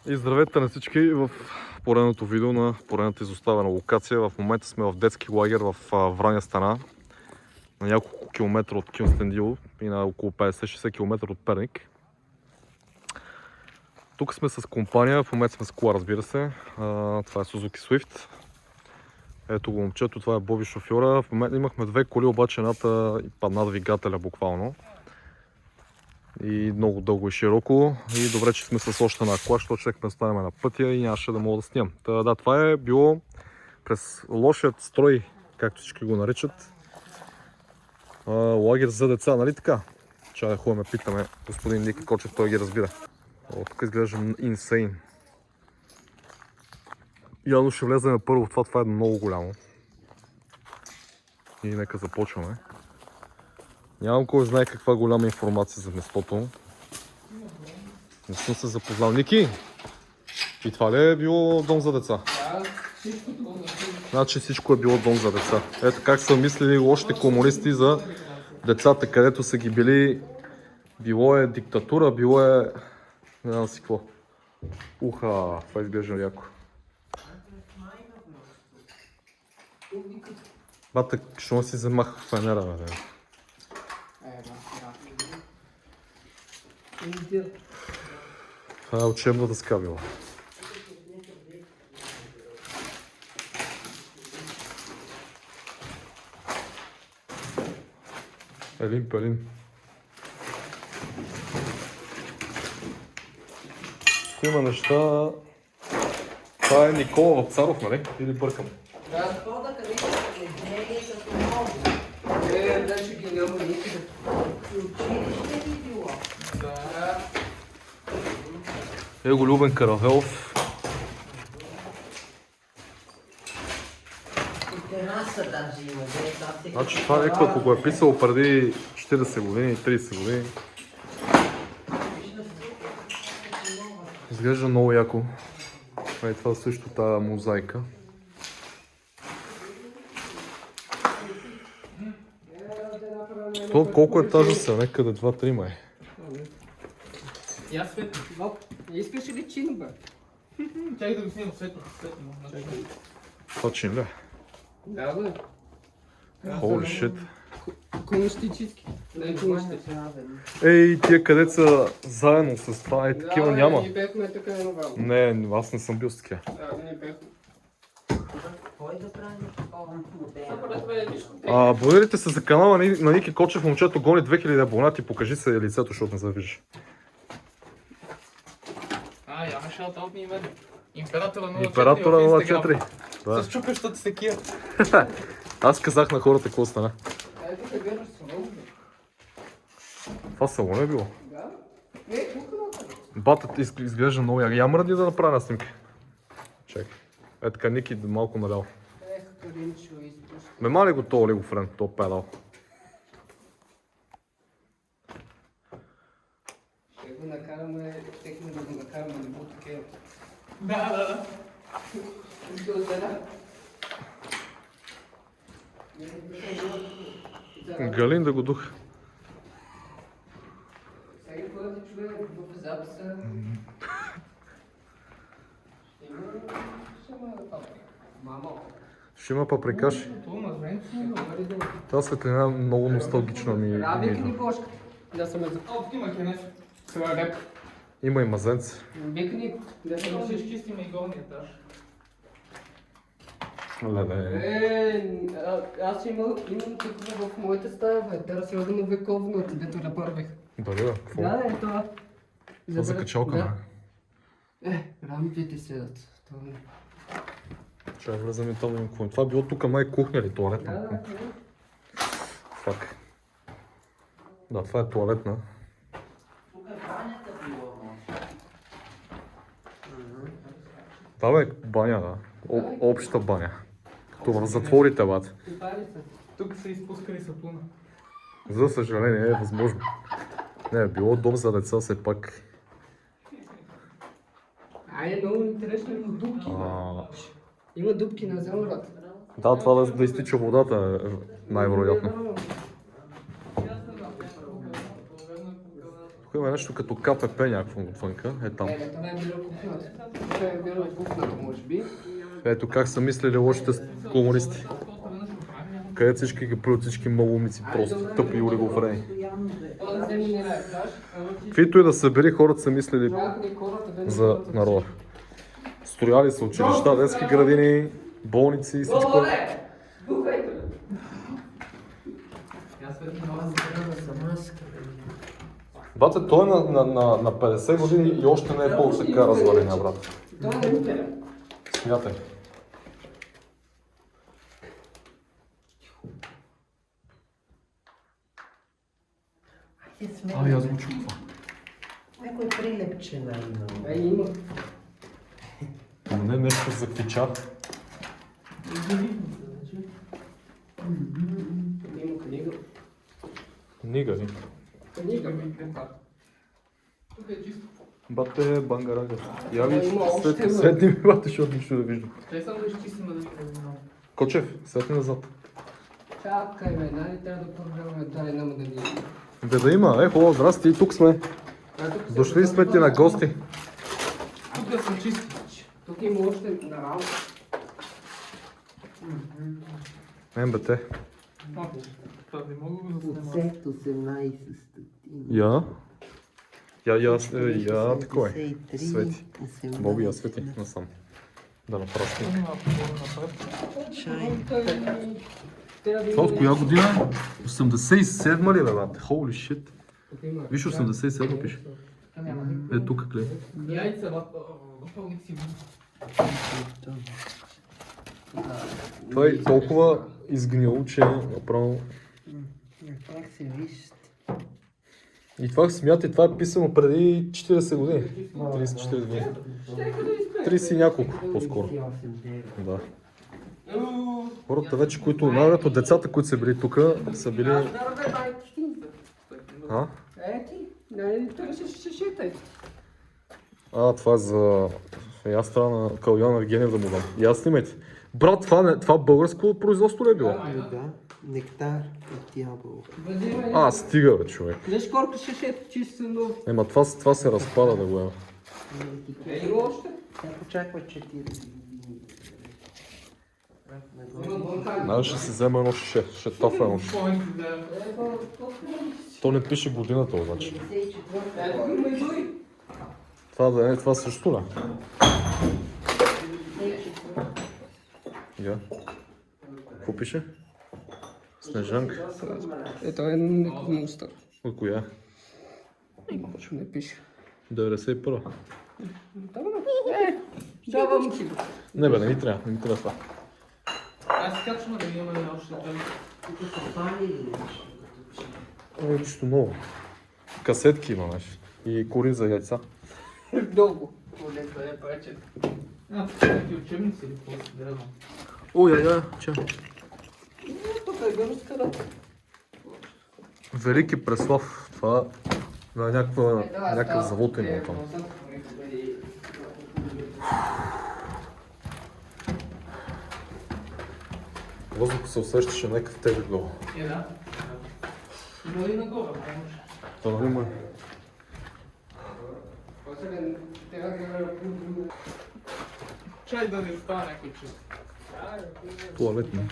И здравейте на всички в поредното видео на поредната изоставена локация. В момента сме в детски лагер в Враня Стена, на няколко километра от Кюстендил и на около 50-60 км от Перник. Тук сме с компания, в момента сме с кола, разбира се. Това е Suzuki Swift. Ето го момчето, това е Боби шофьора. В момента имахме две коли, обаче едната падна двигателя буквално. И много дълго и широко. И добре, че сме с още една кола, защото чекме да станем на пътя и нямаше да мога да снимам. Да, това е било през лошият строй, както всички го наричат. Лагер за деца, нали така? Чай да ходим, питаме господин Ники Кочев, той ги разбира. Тук изглежда insane. Явно ще влезем първо в това е много голямо. И нека започваме. Нямам кой знае каква голяма информация за местото. Не съм се запознал. Ники! И това ли е било дом за деца? Да, всичко дом за деца. Значи всичко е било дом за деца. Ето как са мислили лошите комунисти за децата, където са ги били. Било е диктатура, било е... Не знам си какво. Уха, това изглежда яко. Бата, що си замах фенера, бе? Това е учебната дъска била. Елин пелин. Има неща... Това е Никола Вапцаров, нали? Или бъркам? Да. Вече ги няма никъде. Училище ли било? Да. Его Любен Каравелов. И тераса даже има. Значи това някой, ако го е писал преди 40 години, 30 години. Изглежда много яко. Това също тази мозайка. То колко етажа са? Некъде 2-3 май. Я светно. Искаш ли чин, бе? Чакай да го снимам светно. Това чин ли? Да, бе. Holy shit. Комунистически. Не комунистически. Ей, тия къде са заедно с това, такива няма. Ние бяхме така едновременно. Не, аз не съм бил с такива. Да, ние бяхме. Кой да прави такова? Благодарите се за канала на Ники Кочев, момчето гони 2000 абонати, покажи се лицето, защото не завиждаш. Я нашел толкова име. Императора 04 Императора в Инстаграм. 04. Да. С чупещата секия. Аз казах на хората какво стана. Ето те гледаш салон. Това салон е било. Да. Не, кухната. Батът изглежда много яко. Я мръдни да направя на снимки. Чакай. Е така, Ники малко наляво. Каринчо изпуща. Ме мали го то Лего Френд, то педал. Ще го накараме, техно да го накараме да бъде такива. Да. Галин да го дух. Сега когато човек в записа... Ще има паприкаши. Тази светлина е много носталгична ми Викни идва. кошката. Да съм за... Тук има кенеф. Сега реп. Има и мазенце. Викни, да съм всички изчистим и горния етаж. Леле. Аз имам такова в моята стая, бе. Те разсъдено вековно, дето направих. Дали да? Какво? Да, е това. Това за качалка, не? Рампите седат. Чай влезем и там да им какво. Това било тук май кухня ли, туалетна? Да. Фак. Да, това е туалетна. Тук е банята било, Да бе, баня, да. Обща баня. Като в затворите, бат. Тук са изпускали сапуна. За съжаление е възможно. Не, било дом за деца все пак. Много интересно, има дупки. Има дупки на земрата. Да, това да изтича водата е най-вероятно. Тук има Има нещо като КПП някакво отвънка, е там. Това е било кухнато. Това е било кухнато, може би. Ето как са мислили лошите комунисти. Където всички ги плюят всички малумници, просто тъпи олигофрени. Това да вземе не райкаш. Каквито и да са били, хората са мислили за народа. Строяли са училища, детски градини, болници и всичко. Бате, той е на 50 години и още не е по-така разваления, брат. Смятай. Ай, аз го чуква. Някой прилепчена има. Има. Не нещо за кича. Има книга. Книга ли? Книга. Тук е чисто. Бате, бангарага. Я ви Има още, бе. светни ми, бате, защото нищо да виждам. Те само да изчистим да видим много. Кочев, светни назад. Чакай, бе, нали трябва да програмаме дай нам да ни... Бе да има, хубаво, здрасти, тук сме. Дошли сме ти на гости. Тук да съм чисти. Тук има още на работа. МБТ. Това не мога да го заснема. Оцет 18 стотини. Я, такова е. 83, Свети. 18. Боби, я свети насам. Да направиш снимка. Малко по-напред. Чай. Това от коя година е? 87 ли бе, бате? Holy shit. Виж 87 пише. Тук няма. Е, тук клей. Яйца в пълник си. Това е толкова изгнило, че направо... Как се вижте? И това смятай, това е писано преди 40 години. 34 години. 30 и няколко по-скоро. 8-9. Да. Хората вече, които най-вероятно децата, които са били тук, са били... А? Ети, нали, тук ще шетай. А, това е за... Аз трябва на Калуян Евгениев да му дам. И аз снимайте. Брат, това българско производство ли е било? Да, нектар от ябълка. А, стига бе, човек. Виж колко ще шетай, чисто нов. Ема това се разпада да го има. Има още? Тя почаква 4 години. Най ще си взема едно шише. Ще тафа едно шише. То не пише годината обаче. Ето има и други. Това да е, това също ли? Я. Какво пише? Снежанка. Ето е мустър. От коя? Нищо не пише. 91. Давам ти го. Не бе, не ми трябва това. Аз качвам да имаме още дали. Тук са пали или нещо? Ами нищо ново. Касетки има, знаеш. И кори за яйца. Дълго. Полет да е парче. Ти учебници или какво си древно? О, ча. Тук е гърска. Велики Преслав. Това е някакъв завод има там. Въздух се усещаше някакъв тежък долу. Да. Има и нагоре, помощ. Това нали му е? Чай да не става някой чист. Туалетни.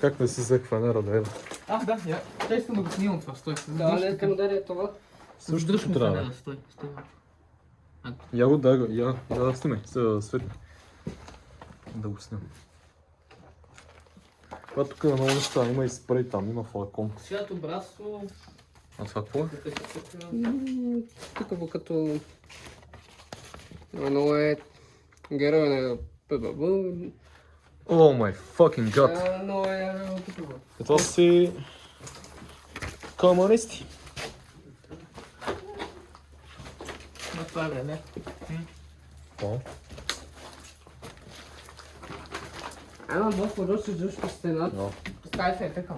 Как не си взех фенера да еда? А, да, я. Чай искам да го снимам това, стой. Да, не искам да е това. Също Дръж му трябва. фенера, стой. Я го дай го, я да снимай, светни. Да го снимам. Това тук има много неща, има и спрей там, има флакон. Свято братство. А това какво е? Тук като... Едно е герой на ПББ. О май fucking god! Едно е тук. Това си... комунисти. На това време. О, Едно два поръча по стената. да. Постави се така.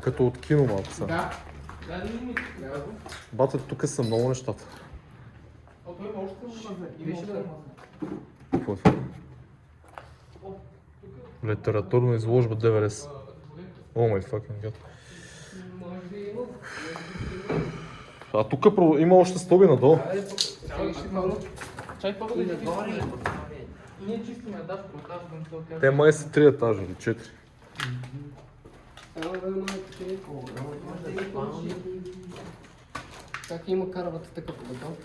Като от кино малко са. Да. Да, не ми. Бата, тук са много нещата. О, той има още мазен. Има още мазен. Какво е това? Литературна изложба 90. О май fucking god. А тук има още стоби надолу. Чай по-горе И да нагоре и чистиме. подгоре. Ние чистиме етаж по етаж, да не се отива. Те май са 3 етажа или 4. Как има каравата така по бетон?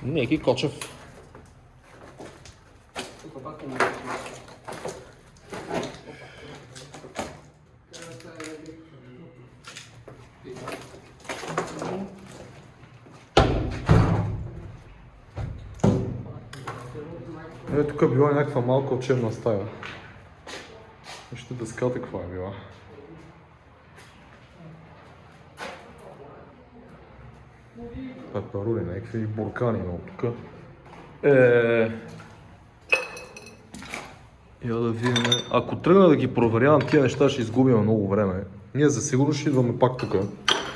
Неки Кочев. Тук пак има. Тук е била някаква малка учебна стая. Вижте дъската каква е била. Пеперули, някакви буркани много тук. Я да видим. Ако тръгна да ги проверявам тия неща, ще изгубим много време. Ние за сигурност ще идваме пак тук.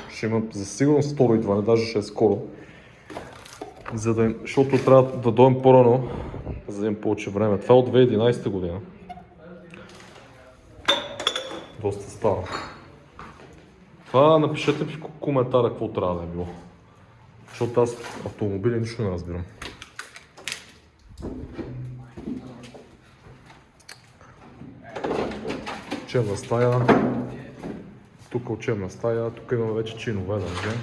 Ще има за сигурност скоро идване, даже ще е скоро. Защото трябва да дойдем по-рано, за да имам повече време. Това е от 2011 година. Доста старо. Това напишете в коментара какво трябва да е било. Защото аз автомобили нищо не разбирам. Учебна стая. Тук учебна стая. Тук имаме вече чинове, да видим.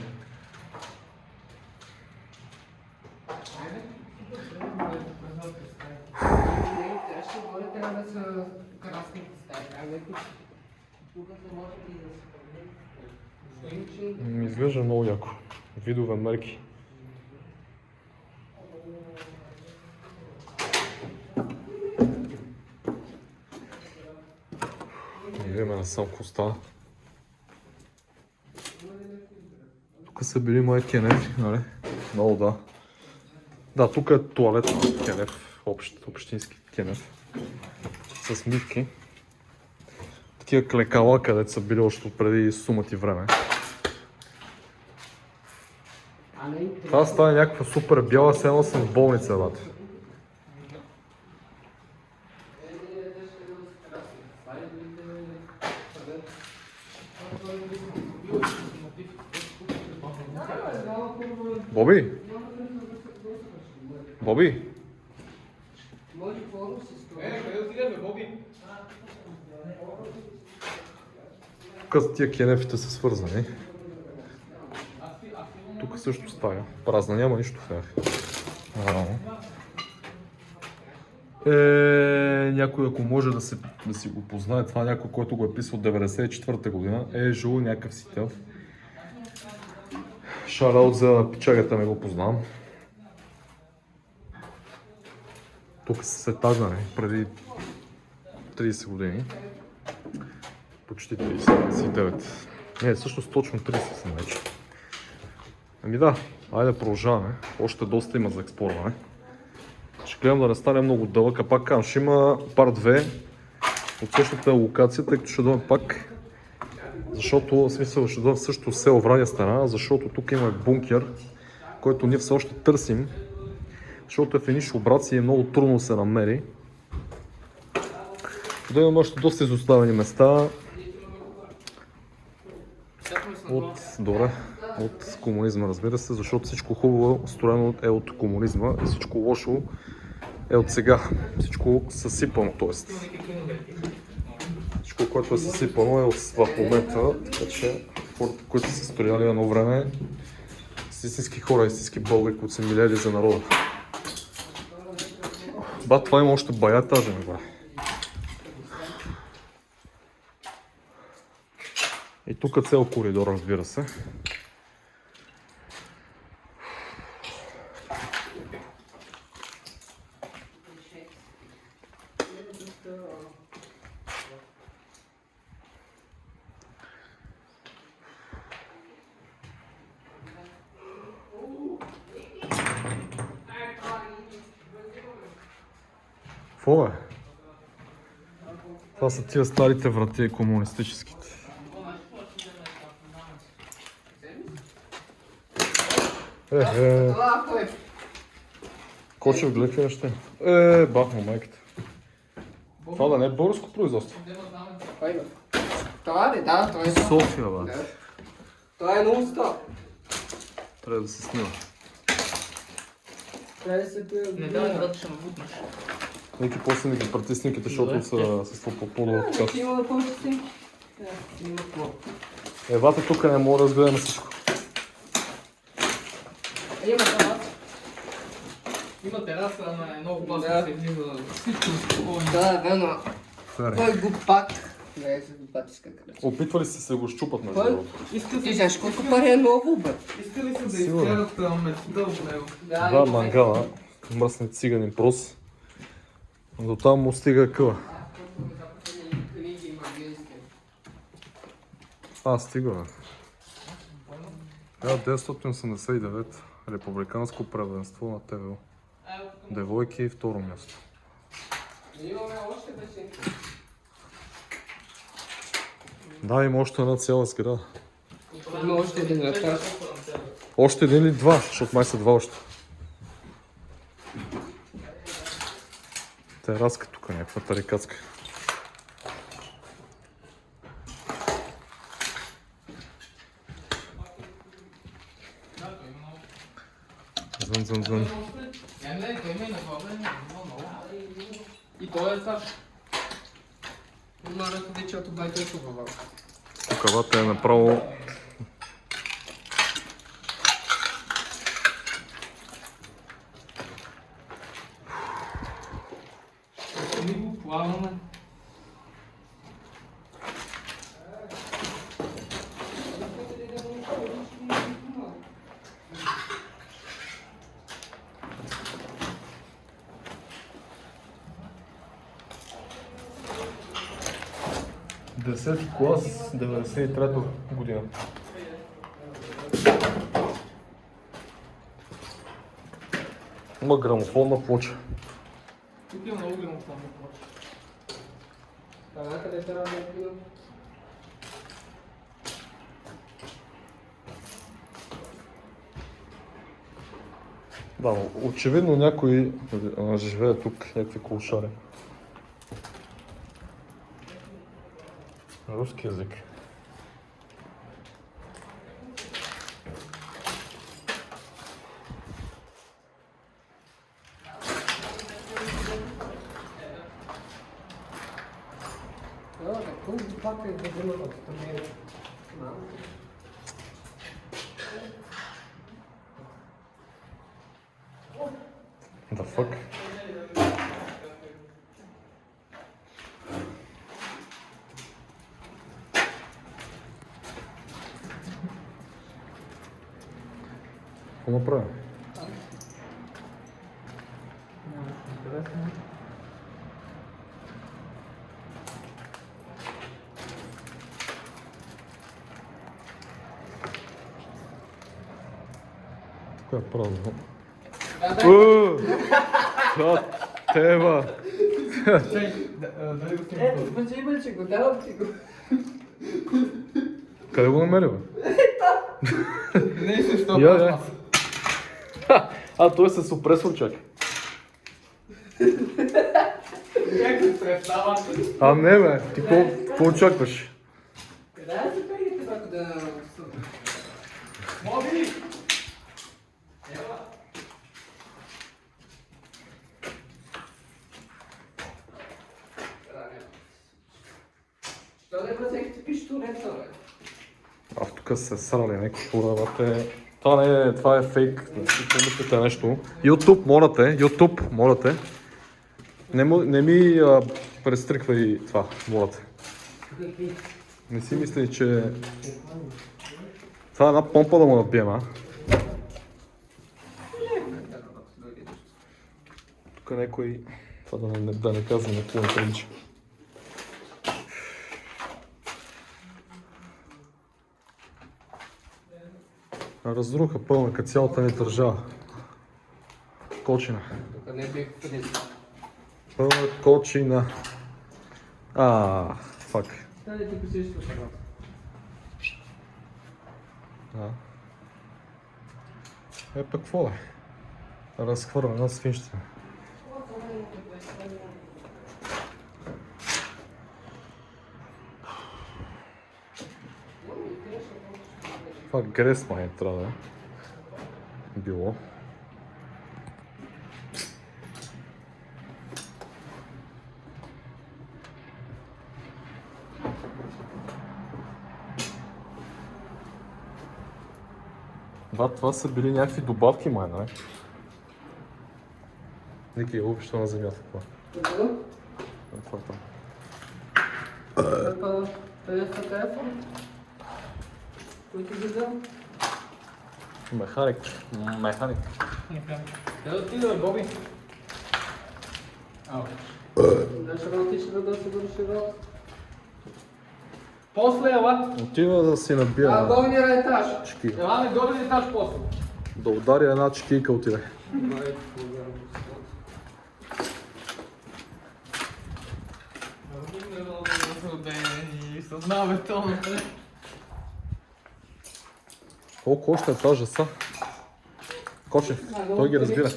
Трябваше горе трябва да са красните стаи. Ми изглежда много яко. Видове мерки. Идеме на сам коста. Тук са били мои кенефи, нали? Много да. Да, тук е туалет кенеф, общински кенеф. С мивки. Такива клекала, където са били още преди сумати време. Това става някаква супер бяла, все едно съм в болница, бате. Боби? Боби? Къде отидеш, бе, Боби? Тук тия кенефите са свързани. Тук също стая. Празна, няма нищо в тях. Някой, ако може да си го познае, това някой, който го е писал 94-та година, е Жул някакъв си тел. Шараут за пичагата не го познавам. Тук са етажа, преди 30 години. Почти 39. Не, всъщност точно 30 съм вече. Ами да, айде продължаваме. Още доста има за експлорване. Ще гледам да не стане много дълъг, а пак казвам, ще има пар 2 от същата локация, тъй като ще дойдем пак. Защото, в смисъл, ще дойдем в същото село Враня страна, защото тук има бункер, който ние все още търсим. Защото е в едни шубраци и е много трудно да се намери. Да имаме още доста изоставени места. От комунизма, разбира се, защото всичко хубаво строено е от комунизма и всичко лошо е от сега. Всичко съсипано, т.е. Всичко, което е съсипано е в момента, така че хората, които са стояли едно време, с истински хора, истински българи, които са милели за народа. Ба, това има още бая етажа, бе. И тук е цел коридор, разбира се. Какво е? Това са тия старите врати, комунистическите. Кочев, гледай какви неща. Бах му майката. Това да не е българско производство. Стари, да, той е София, бе. Да. Това е много стар. Трябва да се снима. Трябва да се Не давай, брат, ще ме бутнеш. Нека после не ги притисниките, защото са с по-дълго така. Има да повече снимки. Има какво. Евата тук не мога да разгледаме всичко. Има това. Има тераса, ама е много класно Да. да се влиза всичко спокойно. Да, верно. Той го пак. Не е с готваческа кръчка. Опитвали се го щупат между Кой? другото. Ти знаеш колко пари е ново, бе? Искали са да Сигурно. изкарат места от него. Два мангала, мръсни циганин прос. До там му стига къла. Стига, бе. 1989 републиканско първенство на ТВО. Девойки второ място. Имаме още беше. Да, има още една цяла сграда. Има още един ръкаш. Още един или два, защото май са два още. Тераска тук, някаква тарикатска. Звън. Не, той има и на глава, много. И той е Саш. Има ръководичето байдето във вълка. Тук вата е направо. Ми го плаваме. Десети клас, 93-та година. Има грамофонна плоча. Тук има много грамофонна плоча. Това къде трябва да отидем? Да, очевидно някой живее тук, някакви колшари. Руски язик. Кой пак е година от това? The fuck? Какво направя? Интересно. Тук е празно. Да, Тева! Чай, дали го снимам ето, бъче го, давам ти го. Къде го намери, бе? Не е също Я. Той е с опресор, чак. Как се представя? Не, бе, ти какво очакваш? Къде е за пегите пак да... Моби! Ева! Що не взехте пистолета, бе? Тук се срали някакви хора, това е фейк, не мислите нещо. YouTube, моля те. Не ми престриквай това, моля те. Не си мисли, че... Това е една помпа да му набием, а? Тук някой... Това да не казвам на какво не прилича. Разруха пълна като цялата ни държава. Кочина. Тук не бих преди. Пълна кочина. Фак. Дай ти писиш тук, Пък какво е? Разхвърля една свинщина. Това грес май трябва да е. Било. Това са били някакви добавки май, нали? Ники, я обича на земята това. Какво? Това е там. Това е телефон? Кой ти ги взел? Механик. Да отида, Боби. Ау. Даш работиш да се върши работа? После ела. Отива да си набия Долния етаж. чекика. Ела на горен етаж после. Да ударя една чекика отиде. Съзнавате, Колко още етажа са? Кочев, той ги разбира.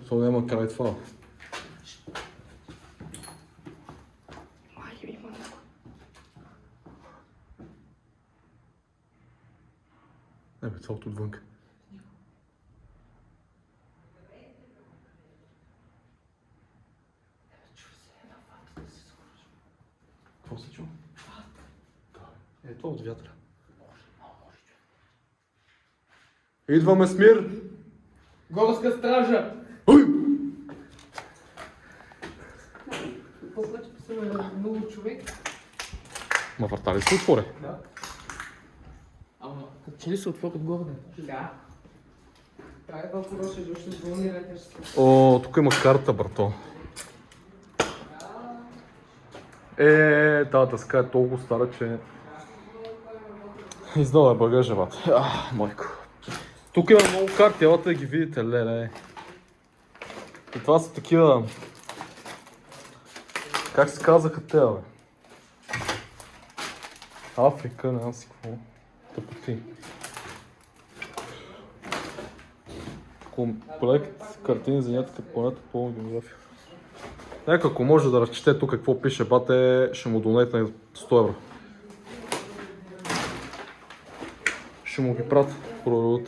То няма край това. Не бе, цялото отвънка. Какво се чува? Да. Това от вятъра. Идваме с мир! Горска стража. Какво значи писаме много човек? Ма врата ли се отвори? Да. Ама, като че ли се отворят горда? Да. Това е въпросът, защото с долния етаж. О, тук има карта, брато. Тази дъска е толкова стара, че... Издава багажа, бат. Майко. Тук има много карти, елате да ги видите, леле. И това са такива... Как се казаха те, бе? Африка, не знам си какво. Тъпоти. Комплект картини за някакъв планета по география. Нека, ако може да разчете тук какво пише, бате, ще му донетне 100 евро. Ще му ги пратя по.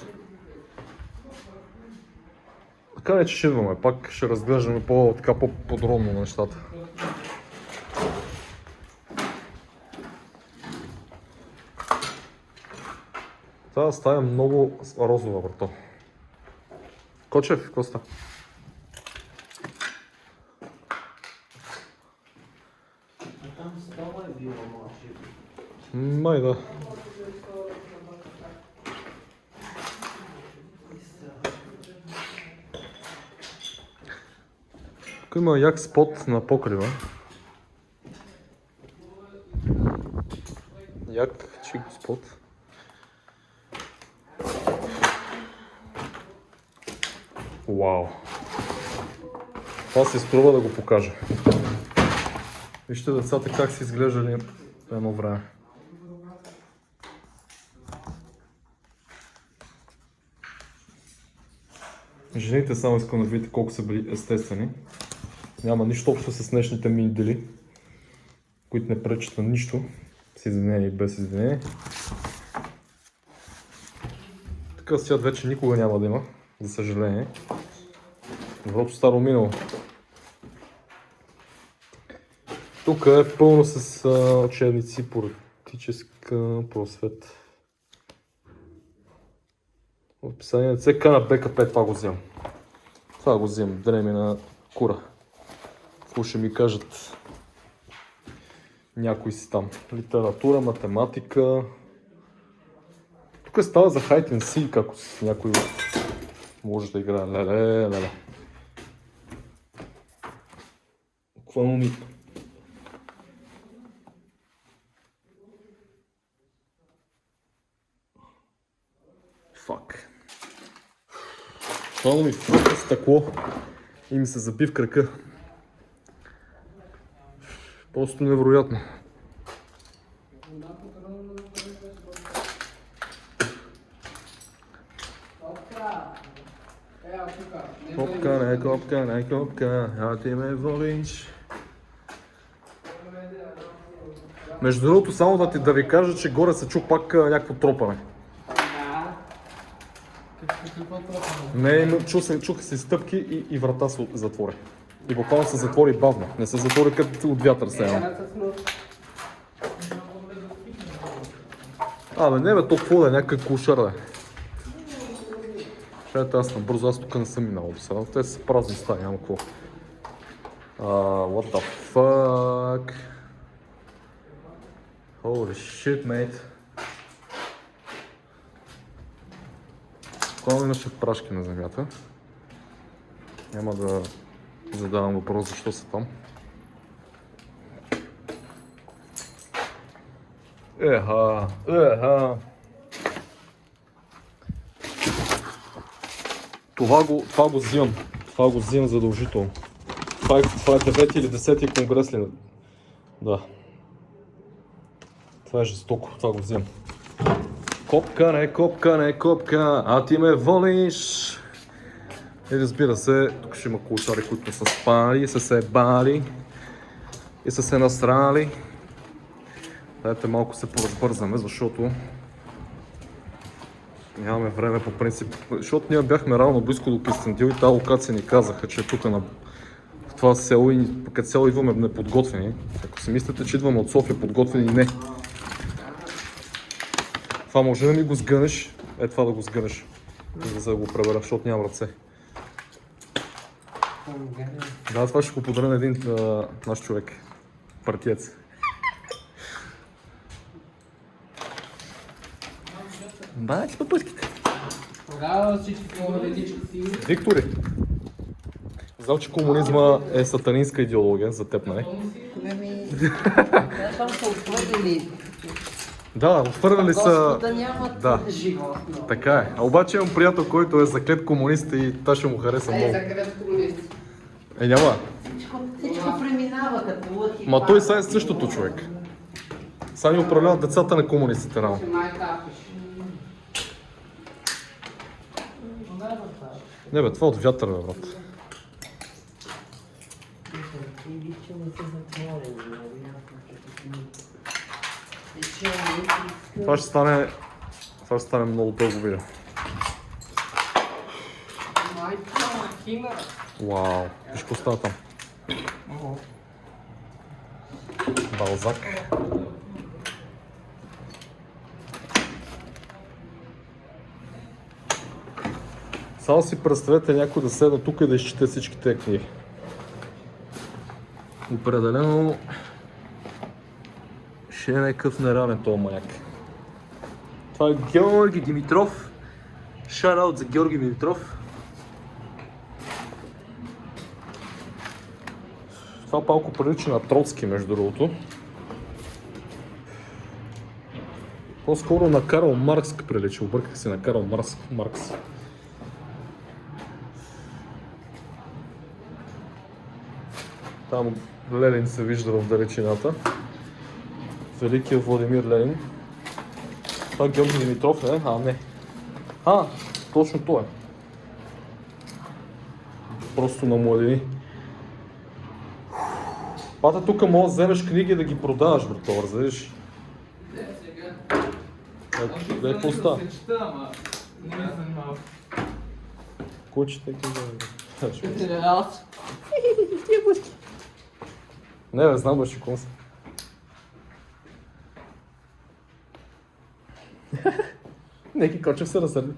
Така не че ще идваме, пак ще разглеждаме по-подробно нещата. Тази стая е много розова, брато. Кочев, какво става? Там стола е било, може би. Май да. Тук има як спот на покрива. Як чик спот. Вау! Това се струва да го покажа. Вижте децата как са изглеждали едно време. Жените само искам да видите колко са били естествени. Няма нищо общо с днешните миндели, които не пречат на нищо. С извинение и без извинение. Такъв свят вече никога няма да има, за съжаление. Доброто старо минало. Тук е пълно с учебници по практическа просвет. Описание на ЦК на БКП, това го вземам. Това го вземам, дреми на кура. Какво ще ми кажат някои си там. Литература, математика. Тук става за Hide and Seek, ако някой може да играе. Леле. Буквално ми. Фак. Буквално ми фърка стъкло и ми се заби в крака. Просто невероятно. Копка, не копка, а ти ме волиш. Между другото, само да ви кажа, че горе се чу пак някакво тропане. Не, чуха се стъпки и врата се затвори. И буквално се затвори бавно. Не се затвори като от вятър сега. Абе, не бе, то какво да е, някакъв кушар да е. Чайте аз набързо, аз тук не съм минал до сега. Те са празни стаи, няма какво. What the fuck? Holy shit, mate. Буквално имаше прашки на земята. Няма да задавам въпрос защо са там. Еха. Това го взимам задължително. Това е 9 или 10 конгрес ли? Да. Това е жестоко, това го взимам. Копка, а ти ме волиш. И разбира се, тук ще има култари, които са спали, са се бали и са се насрали. Дайте малко се поразбързаме, защото нямаме време по принцип. Защото ние бяхме равно близко до Кюстендил и тази локация ни казаха, че тук в това село и като цяло идваме неподготвени. Ако си мислите, че идваме от София подготвени, не. Това може да ми го сгънеш, това да го сгънеш, за да го пребера, защото нямам ръце. Да, това ще го подаря на един наш човек, партиец. Бачи пъпъските. Тогава всички по-велички си. Виктори, знам, че комунизма е сатанинска идеология за теб, нали? Там са отхвърлили. Да, отхвърляли са... Господа нямат живот. Така е. А обаче имам приятел, който е заклет комунист и та ще му хареса много. Закрет комунист. Няма. Всичко преминава като лъхи. Ма той сега е същото човек. Сега ни управляват децата на комунистите рано. Не бе, това от вятър бе, брат. Това ще стане много дълго видео. Вау, виж какво става там. Балзак. Само си представете някой да седна тук и да изчете всички тези книги. Определено ще е някакъв нереален този маяк. Това е Георги Димитров. Шараут за Георги Димитров. Това палко прилича на Троцки, между другото. По-скоро на Карл Маркс прилича. Обърках се на Карл Маркс. Там Ленин се вижда в далечината. Великия Владимир Ленин. Това е Георги Димитров, не? Не. Точно той е. Просто на младини. Пата, тук може да вземеш книги и да ги продаваш, брато, разбираш? Дай какво става? Не ме занимава. Кой чете книга? Аз. Не бе, знам беше кон са. Неки Кочев се разсърди.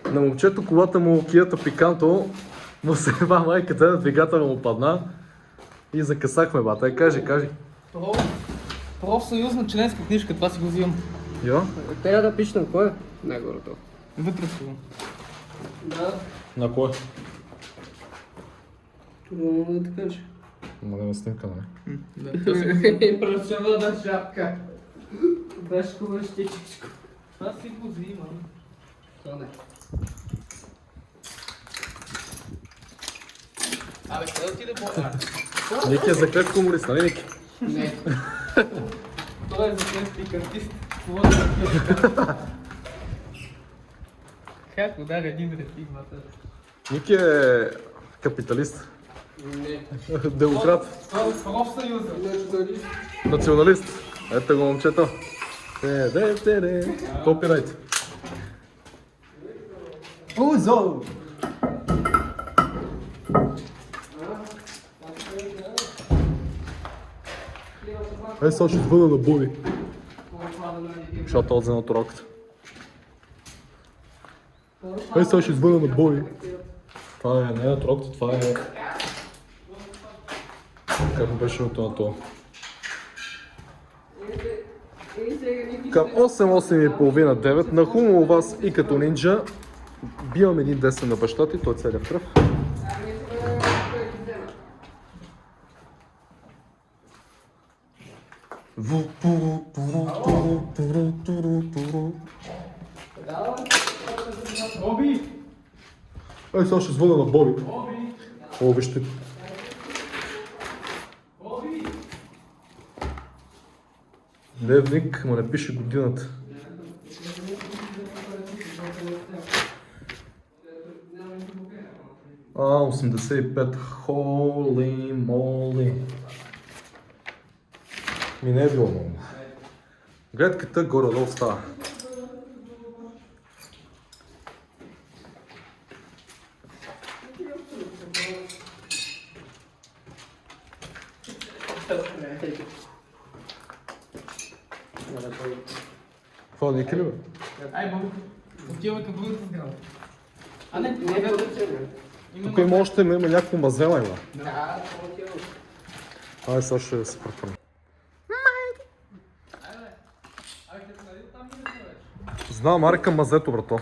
На момчето колата му Кията Пиканто му се еба майката, двигателя му падна и закъсахме, бата. Кажи. Профсъюзна членска книжка, това си го взимам. Йо? Трябва да пишем кой е най-горото. Вътре си го. Да. На кой? Това да те кажа. Ма да ме снимка, нали? Да. Пръчава шапка. Бешкова щичичко. Това си го взимам. То не. Абе, къде отиде Бога? Ники е заклет комунист, нали Ники? Не. Той е за клет пикантист. Това е за клет. Как удар един рефигмата? Ники е капиталист, Не. демократ, Профсъюза. Националист. националист. Ето го момчето. Копирайт. Узо! Ей, сега ще звъна на Боби. Защото от на туроката. Ей, сега ще звъна на Боби. Това е не на туроката, това е... Как беше на това? Към 8:30-9 на хубаво вас и като нинджа бивам един десен на баща ти, той целя в кръв. Боби! Ей, сега ще звъна на Боби. Боби ще... Боби! Дневник, ма не пише годината. А, 85. Холи моли. Ми не е било много. Гледката горе-долу става. Това Ники ли бе? Ай, Боби. Отиваме към другата сграда. А не, Не да речем. Тук има още има някакво мазела има. Да, това отива. Ай, сега ще се прехвърля. Ай, те нали там не вече? Знам, Арика мазето, брато.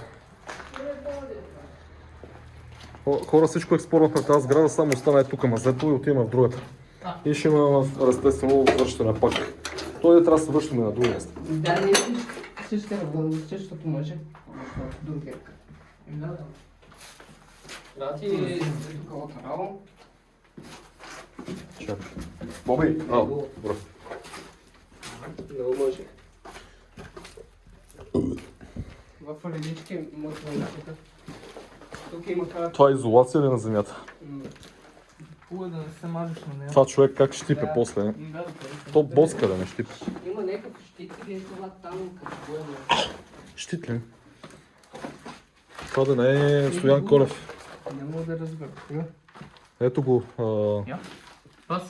Хора, всичко експорвахме в тази сграда, само остана е тук мазето и отиваме в другата. И ще има естествено връщане пак. Той трябва да се връщаме на друго място. Да, не всички работи, защото може. Други. Да, да. Брати, е такова карао. Чакай. Боби! Ау, бро. Много може. В редички може да напита. Тук има карао. Това е изолация ли на земята? Хубаво е да не се мажеш на нея. Това човек как щипе Да. после? Да, да, да. То боска да не щипе. Има някакъв щит или е това там като гоема. Щит ли? Това да не е Стоян Колев. Не мога да разбера. Ето го. Пас.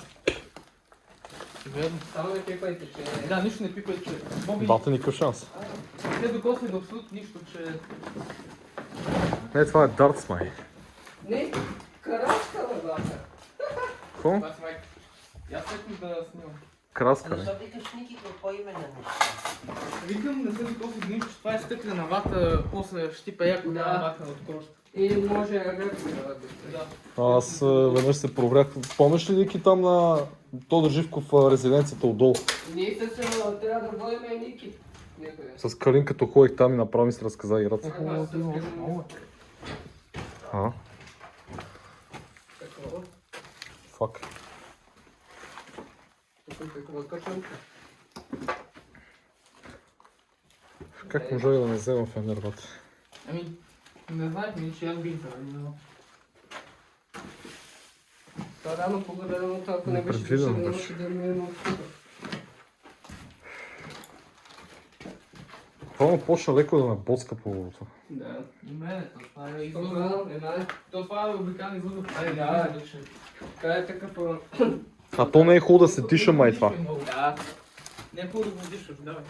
Верно. Само не пипайте, че... Да, нищо не пипай, че... Боби, Бата никакъв шанс. не докосвай до абсолютно нищо, че... Не, това е дартс, май. Не, карачка на бата. Какво? Това си майка. И аз искам да снимам. Краска, не? Защо викаш Ники какво име на неща? Викам, не се докосвай до нищо, че това е стъклена вата, после щипа яко Да. да махна от кожата. И може ръка Да. Аз веднъж се проврях. Помниш ли Ники там на Тодор Живков резиденцията отдолу? Ние се трябва да водим и Ники. Някъде. С Калин като ходих там и направо ми се разказа играта. А? Какво? Фак. Тук какво качанка? Как може да не вземам фенербата? Ами, не знаех ми, че аз бих зарадил. Това рано погледано, ако не беше Непредвидено дошъл, беше. нямаше да ми е много супер. Това почна леко да ме боцка по това. Да. И мене, това е Това извън. една Това е обикален извън. Да. Така е такъв... А то не е хубаво да се диша май това. Да. Не е хубаво да го дишаш, давай.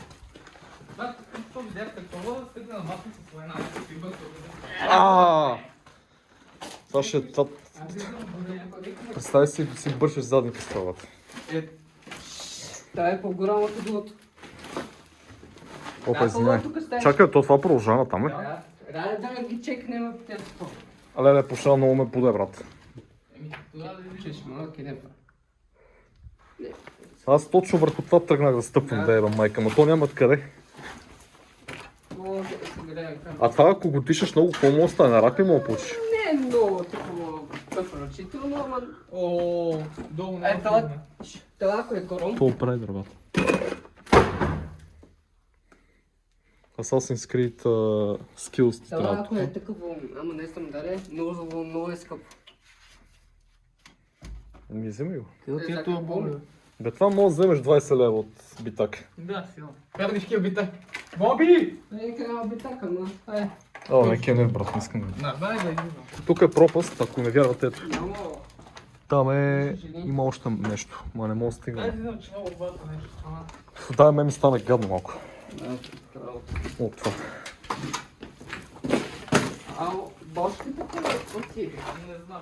Това какво видях, какво стъгна на маска с война. И бързо да. Това ще е това. Представи си бършиш задника с това. Та е по-голяма от другото. Опа, извиняй. Чакай, то това продължава там, Да. Да ги чекнем в тези спорт. Леле, пошла много ме буде, брат. Еми, тогава да видиш. Чеш малък и не па. Аз точно върху това тръгнах да стъпвам да еба майка, но то няма къде. Може да се гледам към... А това ако го дишаш много, какво му остане? Рак ли му получиш? Не е много такова препоръчително, ама... О, долу не Е, това ако е корон. Това прави, брат. Assassin's Creed Skills ти Това трябва. ако е такъво, ама не съм даре, много е скъпо. Ми вземи го. Къде ти е това бомба? Бе, това може да вземеш 20 лева от битак. Да, силно. Пернишкия битак. Боби! Не трябва битак, ама. О, не кенев, брат, не искам да. Дай да излизам. Тук е пропаст, ако не вярвате, ето. Няма. Там има още нещо, ма не мога да Дай стигна. да излизам, че много отбавата нещо стана. Да, ме ми стана гадно малко. От това. Ало, баш ли така? Окей. Не знам.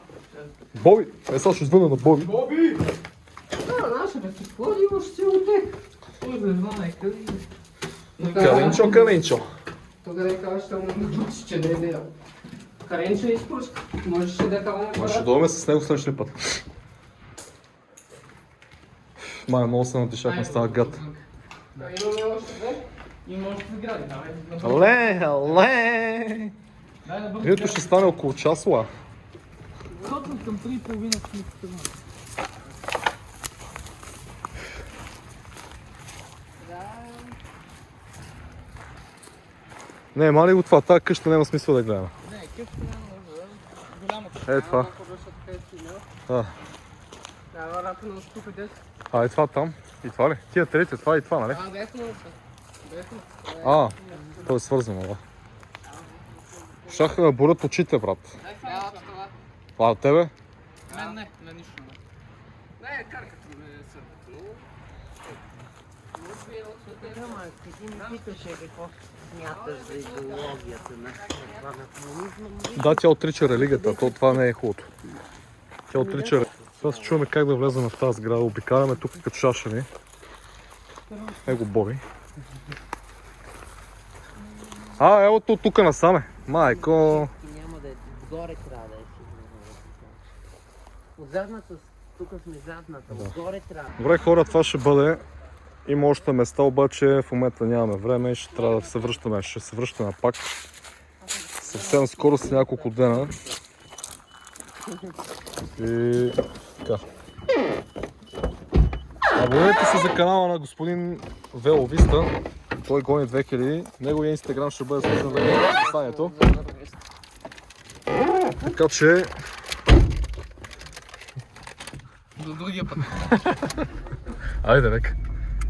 Боби! Сега ще звъна на Боби. Боби! Наша да си ходи, още си отек. Ой, не знам, къде Калинчо, калинчо. Тогава да кажеш, че му научи, че не е деял. Каренче изпуска. Можеш ли да кава на Ще дойдем с него следващия път. Май, много се натишах, не става гад. Имаме още две. Има още сгради, давай. Але! Дай да бързо. Видеото ще стане около час, ла. Точно към 3:30 си тръгна. Не, мали го това, тази къща няма смисъл да я гледаме. Не, къща няма нужда. Голямата. Е това. А, Да, рата на тук дес. е това там. И това ли? Тия трети, това и това, нали? Дехно. Дехно. А, то е свързано, да. Щяха да болят очите, брат. Да, това. А от тебе? Не, нищо не. Не, карката ме е сърдето. Ама, ти ми питаше какво смяташ за идеологията на това на комунизма. Да, тя отрича религията, то това не е хубавото. Тя отрича религията. Сега се чуваме как да влезем в тази сграда, обикаляме тук като шашени. Его Боби. Ево тук насаме. Майко. Няма да е, отгоре трябва да е сигурно. От задната, тук сме задната, отгоре трябва. Добре хора, това ще бъде. Има още места, обаче в момента нямаме време и ще трябва да се връщаме. Ще се връщаме пак. Съвсем скоро, след няколко дена. И така. Абонирайте се за канала на господин Вело Виста. Той гони 2000. Неговия инстаграм ще бъде сложен в описанието. Така че... До другия път. Айде, нека.